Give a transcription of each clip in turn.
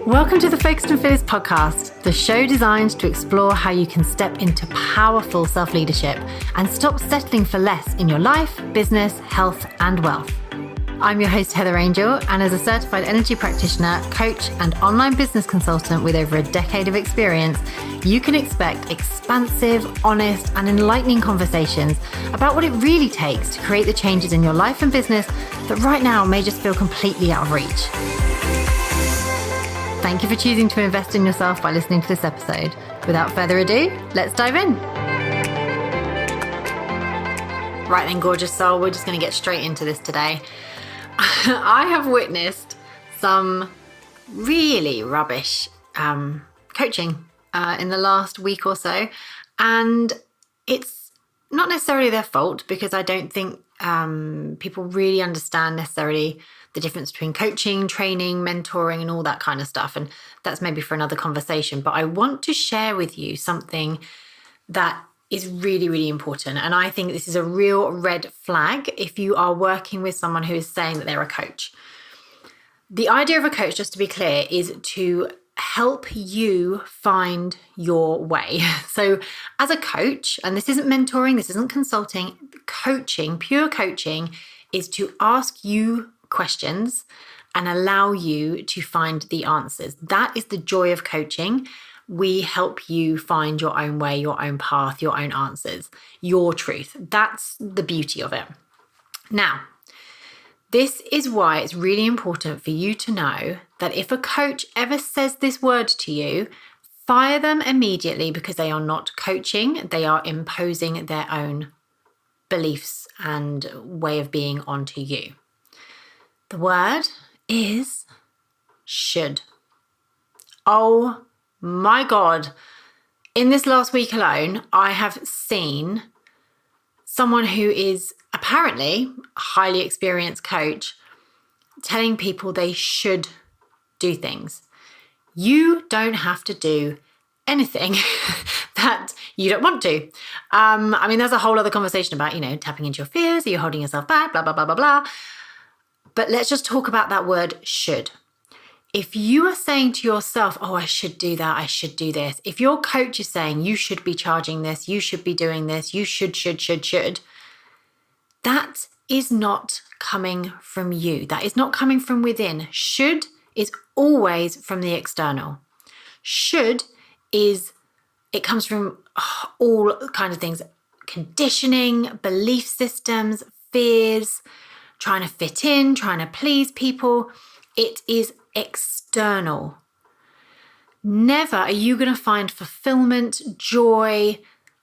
Welcome to the Focused and Fearless podcast, the show designed to explore how you can step into powerful self-leadership and stop settling for less in your life, business, health, and wealth. I'm your host, Heather Angel, and as a certified energy practitioner, coach, and online business consultant with over a decade of experience, you can expect expansive, honest, and enlightening conversations about what it really takes to create the changes in your life and business that right now may just feel completely out of reach. Thank you for choosing to invest in yourself by listening to this episode. Without further ado, let's dive in. Right then, gorgeous soul, we're just going to get straight into this today. I have witnessed some really rubbish coaching in the last week or so, and it's not necessarily their fault because I don't think people really understand necessarily the difference between coaching, training, mentoring, and all that kind of stuff. And that's maybe for another conversation. But I want to share with you something that is really, really important. And I think this is a real red flag if you are working with someone who is saying that they're a coach. The idea of a coach, just to be clear, is to help you find your way. So as a coach, and this isn't mentoring, this isn't consulting, coaching, pure coaching is to ask you questions and allow you to find the answers. That is the joy of coaching. We help you find your own way, your own path, your own answers, your truth. That's the beauty of it. Now, this is why it's really important for you to know that if a coach ever says this word to you, fire them immediately because they are not coaching. They are imposing their own beliefs and way of being onto you. The word is should. Oh my God. In this last week alone, I have seen someone who is apparently a highly experienced coach telling people they should do things. You don't have to do anything that you don't want to. There's a whole other conversation about, tapping into your fears. Are you holding yourself back? Blah, blah, blah, blah, blah. But let's just talk about that word should. If you are saying to yourself, oh, I should do that, I should do this. If your coach is saying you should be charging this, you should be doing this, you should, that is not coming from you. That is not coming from within. Should is always from the external. It comes from all kinds of things, conditioning, belief systems, fears, trying to fit in, trying to please people. It is external. Never are you going to find fulfillment, joy,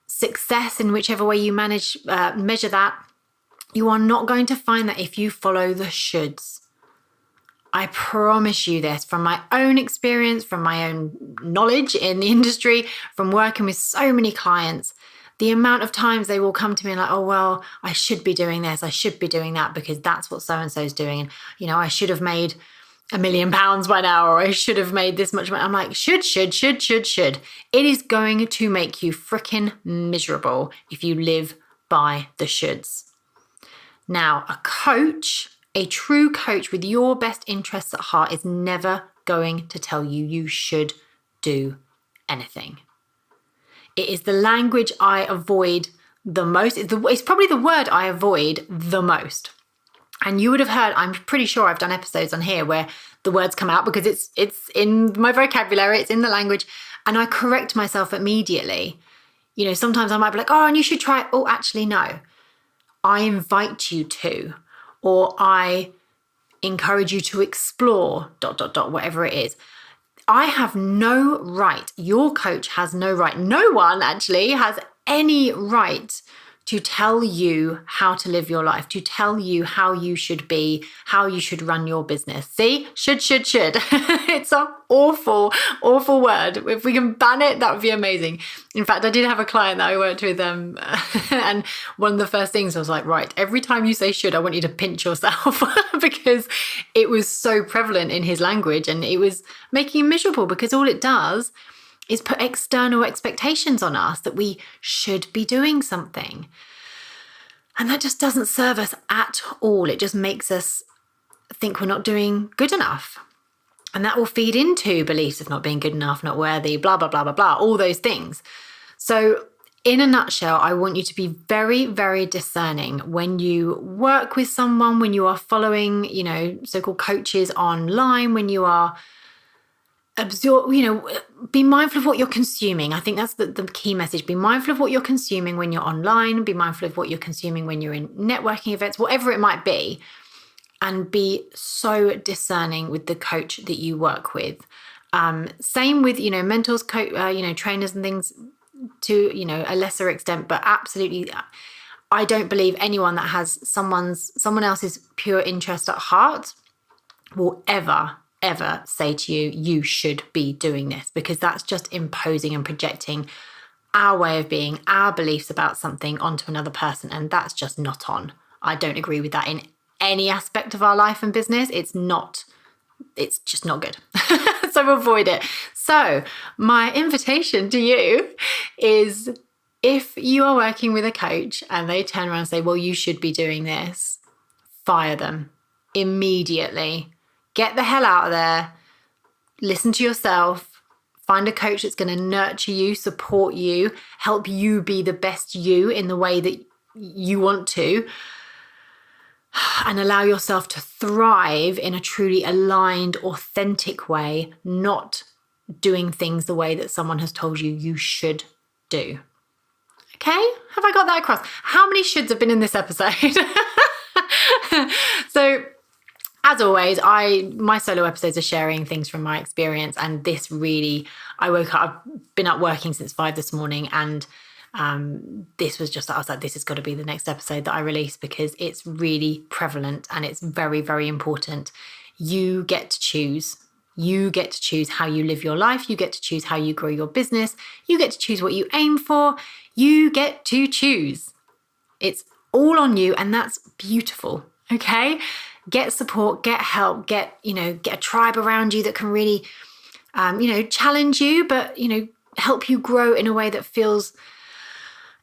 success in whichever way you measure that. You are not going to find that if you follow the shoulds. I promise you this from my own experience, from my own knowledge in the industry, from working with so many clients. The amount of times they will come to me and like, oh, well, I should be doing this. I should be doing that because that's what so-and-so is doing. And, I should have made £1 million by now, or I should have made this much money. I'm like, should. It is going to make you freaking miserable if you live by the shoulds. Now, a true coach with your best interests at heart is never going to tell you should do anything. It is the language I avoid the most. It's probably the word I avoid the most. And you would have heard, I'm pretty sure I've done episodes on here where the words come out because it's in my vocabulary, it's in the language, and I correct myself immediately. Sometimes I might be like, oh, and you should try it. Oh, actually, no. I invite you to, or I encourage you to explore, ... whatever it is. I have no right, your coach has no right, no one actually has any right to tell you how to live your life, to tell you how you should be, how you should run your business. See, should. It's an awful, awful word. If we can ban it, that would be amazing. In fact, I did have a client that I worked with, and one of the first things I was like, right, every time you say should, I want you to pinch yourself because it was so prevalent in his language and it was making him miserable because all it does is put external expectations on us that we should be doing something. And that just doesn't serve us at all. It just makes us think we're not doing good enough. And that will feed into beliefs of not being good enough, not worthy, blah, blah, blah, blah, blah, all those things. So in a nutshell, I want you to be very, very discerning when you work with someone, when you are following, so-called coaches online, when you are be mindful of what you're consuming. I think that's the key message. Be mindful of what you're consuming when you're online. Be mindful of what you're consuming when you're in networking events, whatever it might be. And be so discerning with the coach that you work with. Same with, mentors, trainers and things to, a lesser extent, but absolutely, I don't believe anyone that has someone else's pure interest at heart will ever say to you, you should be doing this, because that's just imposing and projecting our way of being, our beliefs about something onto another person. And that's just not on. I don't agree with that in any aspect of our life and business. It's just not good. So avoid it. So my invitation to you is, if you are working with a coach and they turn around and say, well, you should be doing this, fire them immediately. Get the hell out of there. Listen to yourself. Find a coach that's going to nurture you, support you, help you be the best you in the way that you want to, and allow yourself to thrive in a truly aligned, authentic way, not doing things the way that someone has told you you should do. Okay? Have I got that across? How many shoulds have been in this episode? So, as always, my solo episodes are sharing things from my experience, and this really, I've been up working since 5 this morning, and this was just, I was like, this has got to be the next episode that I release, because it's really prevalent and it's very, very important. You get to choose. You get to choose how you live your life. You get to choose how you grow your business. You get to choose what you aim for. You get to choose. It's all on you, and that's beautiful. Okay? Get support, get help, get a tribe around you that can really, challenge you, but, help you grow in a way that feels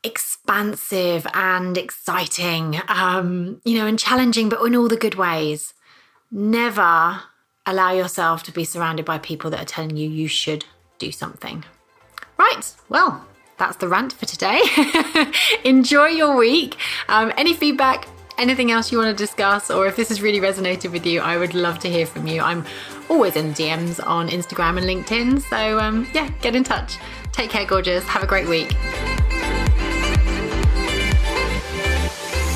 expansive and exciting, and challenging, but in all the good ways. Never allow yourself to be surrounded by people that are telling you you should do something. Right, well, that's the rant for today. Enjoy your week. Any feedback, anything else you want to discuss, or if this has really resonated with you, I would love to hear from you. I'm always in the DMs on Instagram and LinkedIn. So get in touch. Take care, gorgeous. Have a great week.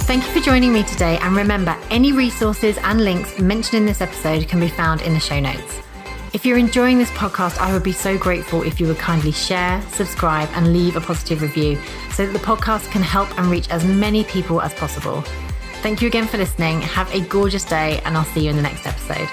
Thank you for joining me today. And remember, any resources and links mentioned in this episode can be found in the show notes. If you're enjoying this podcast, I would be so grateful if you would kindly share, subscribe, and leave a positive review so that the podcast can help and reach as many people as possible. Thank you again for listening. Have a gorgeous day, and I'll see you in the next episode.